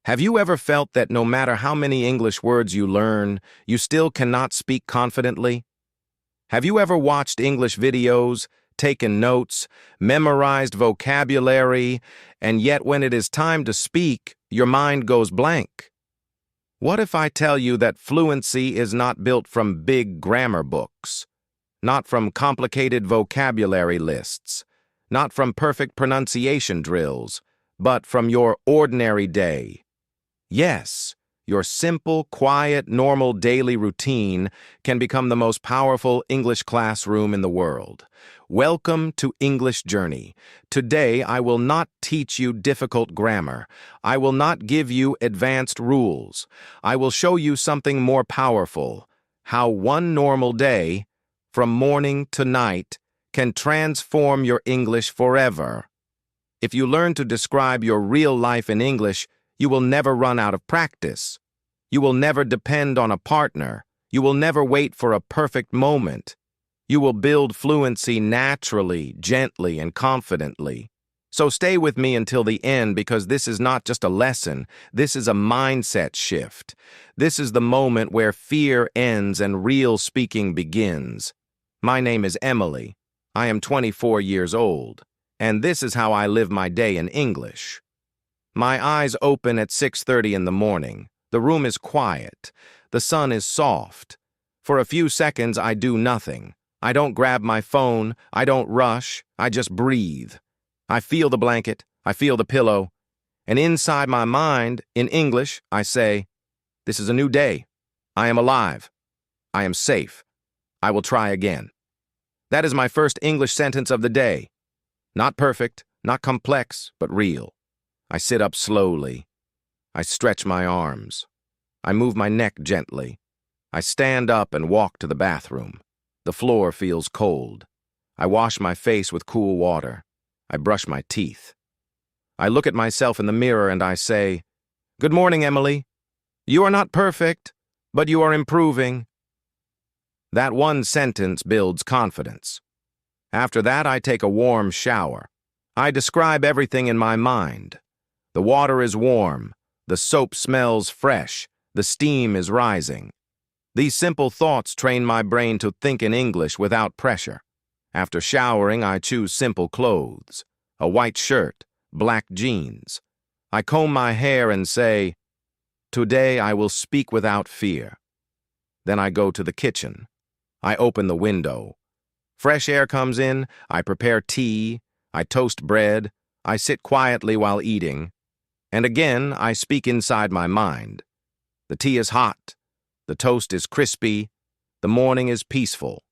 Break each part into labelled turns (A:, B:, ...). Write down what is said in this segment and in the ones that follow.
A: Have you ever felt that no matter how many English words you learn, you still cannot speak confidently? Have you ever watched English videos, taken notes, memorized vocabulary, and yet when it is time to speak, your mind goes blank? What if I tell you that fluency is not built from big grammar books, not from complicated vocabulary lists, not from perfect pronunciation drills, but from your ordinary day? Yes, your simple, quiet, normal daily routine can become the most powerful English classroom in the world. Welcome to English Journey. Today, I will not teach you difficult grammar. I will not give you advanced rules. I will show you something more powerful: how one normal day, from morning to night, can transform your English forever. If you learn to describe your real life in English, you will never run out of practice. You will never depend on a partner. You will never wait for a perfect moment. You will build fluency naturally, gently, and confidently. So stay with me until the end, because this is not just a lesson. This is a mindset shift. This is the moment where fear ends and real speaking begins. My name is Emily. I am 24 years old, and this is how I live my day in English. My eyes open at 6:30 in the morning. The room is quiet. The sun is soft. For a few seconds, I do nothing. I don't grab my phone. I don't rush. I just breathe. I feel the blanket. I feel the pillow. And inside my mind, in English, I say, "This is a new day. I am alive. I am safe. I will try again." That is my first English sentence of the day. Not perfect, not complex, but real. I sit up slowly. I stretch my arms. I move my neck gently. I stand up and walk to the bathroom. The floor feels cold. I wash my face with cool water. I brush my teeth. I look at myself in the mirror and I say, "Good morning, Emily. You are not perfect, but you are improving." That one sentence builds confidence. After that, I take a warm shower. I describe everything in my mind. The water is warm. The soap smells fresh. The steam is rising. These simple thoughts train my brain to think in English without pressure. After showering, I choose simple clothes: a white shirt, black jeans. I comb my hair and say, "Today I will speak without fear." Then I go to the kitchen. I open the window. Fresh air comes in. I prepare tea. I toast bread. I sit quietly while eating. And again, I speak inside my mind. The tea is hot. The toast is crispy. The morning is peaceful.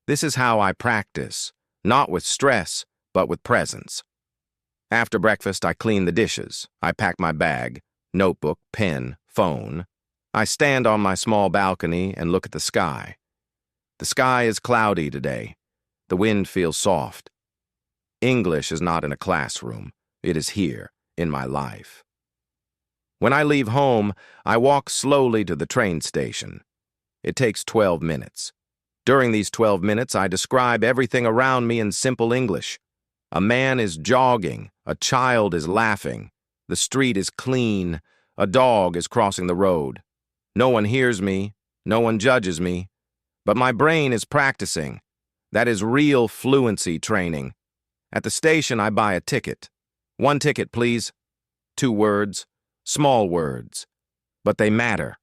A: This is how I practice, not with stress, but with presence. After breakfast, I clean the dishes. I pack my bag, notebook, pen, phone. I stand on my small balcony and look at the sky. The sky is cloudy today. The wind feels soft. English is not in a classroom. It is here, in my life. When I leave home, I walk slowly to the train station. It takes 12 minutes. During these 12 minutes, I describe everything around me in simple English. A man is jogging. A child is laughing. The street is clean. A dog is crossing the road. No one hears me. No one judges me. But my brain is practicing. That is real fluency training. At the station, I buy a ticket. "One ticket, please." 2 words. Small words. But they matter.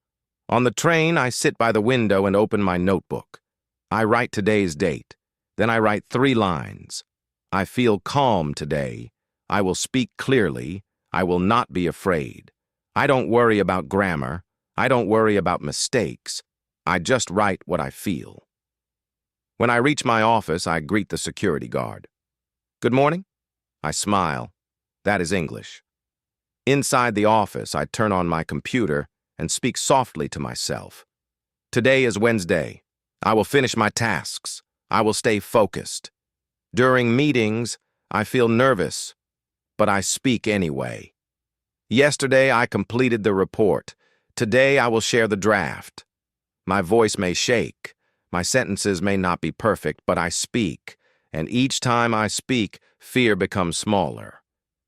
A: On the train, I sit by the window and open my notebook. I write today's date. Then I write 3 lines. I feel calm today. I will speak clearly. I will not be afraid. I don't worry about grammar. I don't worry about mistakes. I just write what I feel. When I reach my office, I greet the security guard. "Good morning." I smile. That is English. Inside the office, I turn on my computer and speak softly to myself. Today is Wednesday. I will finish my tasks. I will stay focused. During meetings, I feel nervous, but I speak anyway. Yesterday, I completed the report. Today, I will share the draft. My voice may shake. My sentences may not be perfect, but I speak. And each time I speak, fear becomes smaller.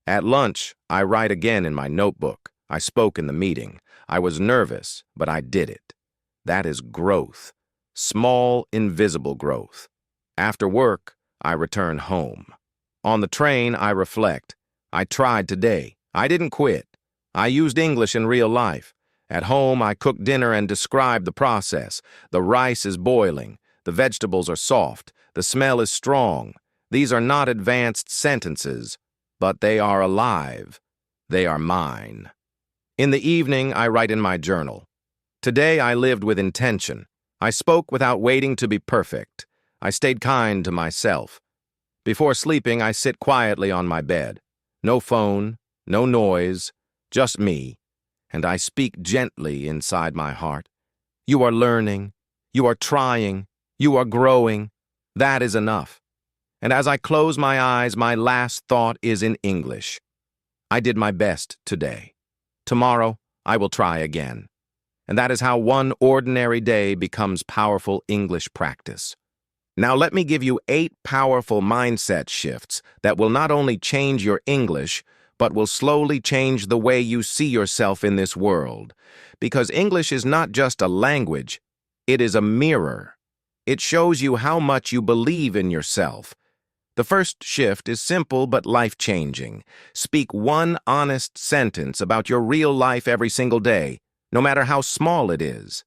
A: At lunch, I write again in my notebook. I spoke in the meeting. I was nervous, but I did it. That is growth. Small, invisible growth. After work, I return home. On the train, I reflect. I tried today. I didn't quit. I used English in real life. At home, I cooked dinner and described the process. The rice is boiling. The vegetables are soft. The smell is strong. These are not advanced sentences, but they are alive. They are mine. In the evening, I write in my journal. Today, I lived with intention. I spoke without waiting to be perfect. I stayed kind to myself. Before sleeping, I sit quietly on my bed. No phone, no noise, just me. And I speak gently inside my heart. You are learning. You are trying. You are growing. That is enough. And as I close my eyes, my last thought is in English. I did my best today. Tomorrow, I will try again. And that is how one ordinary day becomes powerful English practice. Now let me give you 8 powerful mindset shifts that will not only change your English, but will slowly change the way you see yourself in this world. Because English is not just a language, it is a mirror. It shows you how much you believe in yourself. The first shift is simple but life-changing. Speak one honest sentence about your real life every single day, no matter how small it is.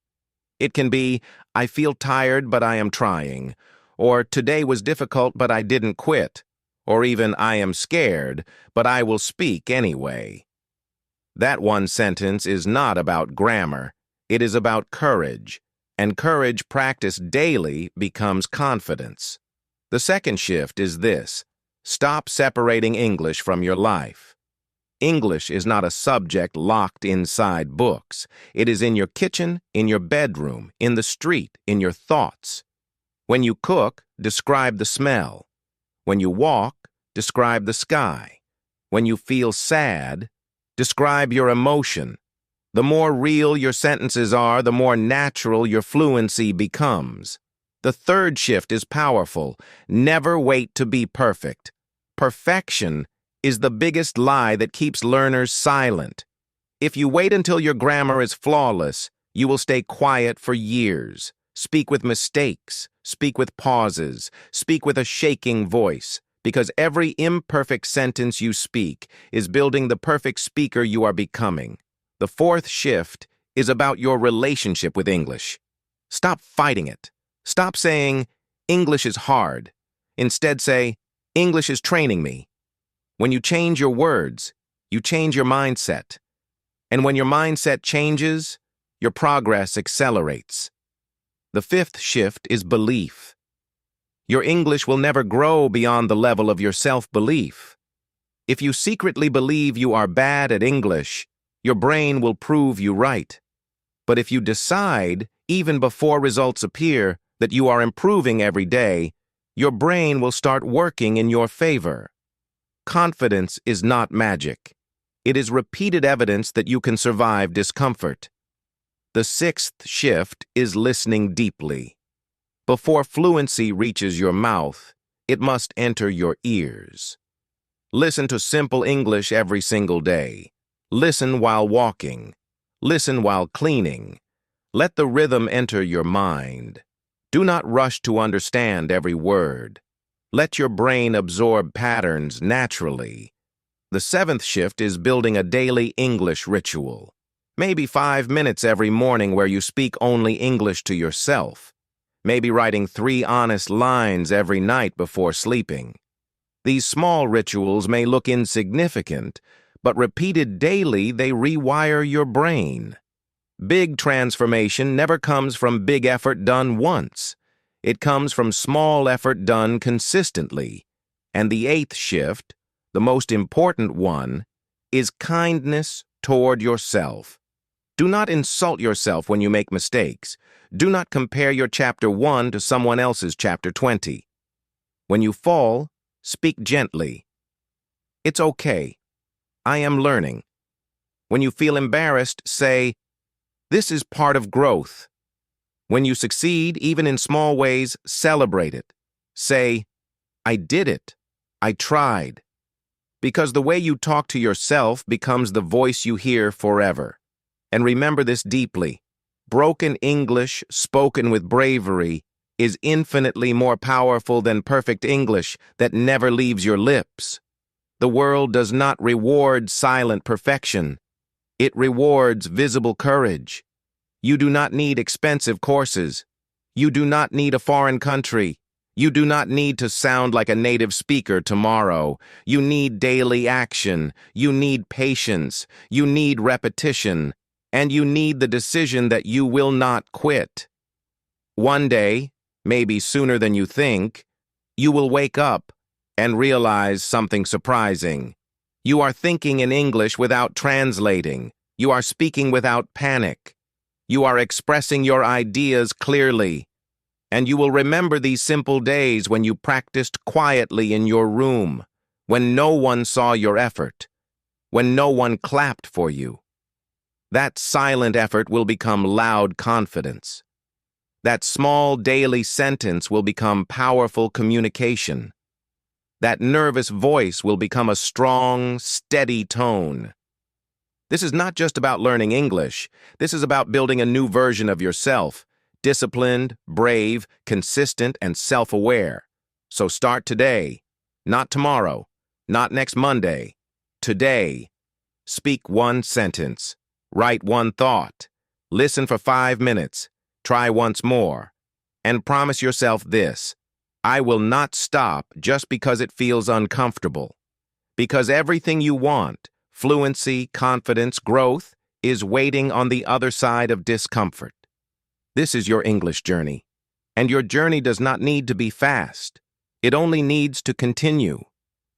A: It can be, I feel tired but I am trying, or today was difficult but I didn't quit, or even I am scared but I will speak anyway. That one sentence is not about grammar. It is about courage, and courage practiced daily becomes confidence. The second shift is this: stop separating English from your life. English is not a subject locked inside books. It is in your kitchen, in your bedroom, in the street, in your thoughts. When you cook, describe the smell. When you walk, describe the sky. When you feel sad, describe your emotion. The more real your sentences are, the more natural your fluency becomes. The third shift is powerful. Never wait to be perfect. Perfection is the biggest lie that keeps learners silent. If you wait until your grammar is flawless, you will stay quiet for years. Speak with mistakes. Speak with pauses. Speak with a shaking voice. Because every imperfect sentence you speak is building the perfect speaker you are becoming. The fourth shift is about your relationship with English. Stop fighting it. Stop saying, English is hard. Instead say, English is training me. When you change your words, you change your mindset. And when your mindset changes, your progress accelerates. The fifth shift is belief. Your English will never grow beyond the level of your self-belief. If you secretly believe you are bad at English, your brain will prove you right. But if you decide, even before results appear, that you are improving every day, your brain will start working in your favor. Confidence is not magic. It is repeated evidence that you can survive discomfort. The sixth shift is listening deeply. Before fluency reaches your mouth, it must enter your ears. Listen to simple English every single day. Listen while walking. Listen while cleaning. Let the rhythm enter your mind. Do not rush to understand every word. Let your brain absorb patterns naturally. The seventh shift is building a daily English ritual. Maybe 5 minutes every morning where you speak only English to yourself. Maybe writing 3 honest lines every night before sleeping. These small rituals may look insignificant, but repeated daily, they rewire your brain. Big transformation never comes from big effort done once. It comes from small effort done consistently. And the eighth shift, the most important one, is kindness toward yourself. Do not insult yourself when you make mistakes. Do not compare your chapter 1 to someone else's chapter 20. When you fall, speak gently. It's okay. I am learning. When you feel embarrassed, say, this is part of growth. When you succeed, even in small ways, celebrate it. Say, I did it. I tried. Because the way you talk to yourself becomes the voice you hear forever. And remember this deeply. Broken English spoken with bravery is infinitely more powerful than perfect English that never leaves your lips. The world does not reward silent perfection. It rewards visible courage. You do not need expensive courses. You do not need a foreign country. You do not need to sound like a native speaker tomorrow. You need daily action. You need patience. You need repetition. And you need the decision that you will not quit. One day, maybe sooner than you think, you will wake up and realize something surprising. You are thinking in English without translating. You are speaking without panic. You are expressing your ideas clearly. And you will remember these simple days when you practiced quietly in your room, when no one saw your effort, when no one clapped for you. That silent effort will become loud confidence. That small daily sentence will become powerful communication. That nervous voice will become a strong, steady tone. This is not just about learning English. This is about building a new version of yourself, disciplined, brave, consistent, and self-aware. So start today, not tomorrow, not next Monday. Today, speak one sentence, write one thought, listen for 5 minutes, try once more, and promise yourself this: I will not stop just because it feels uncomfortable. Because everything you want, fluency, confidence, growth, is waiting on the other side of discomfort. This is your English journey, and your journey does not need to be fast. It only needs to continue.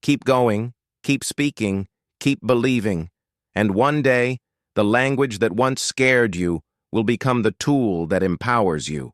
A: Keep going, keep speaking, keep believing, and one day, the language that once scared you will become the tool that empowers you.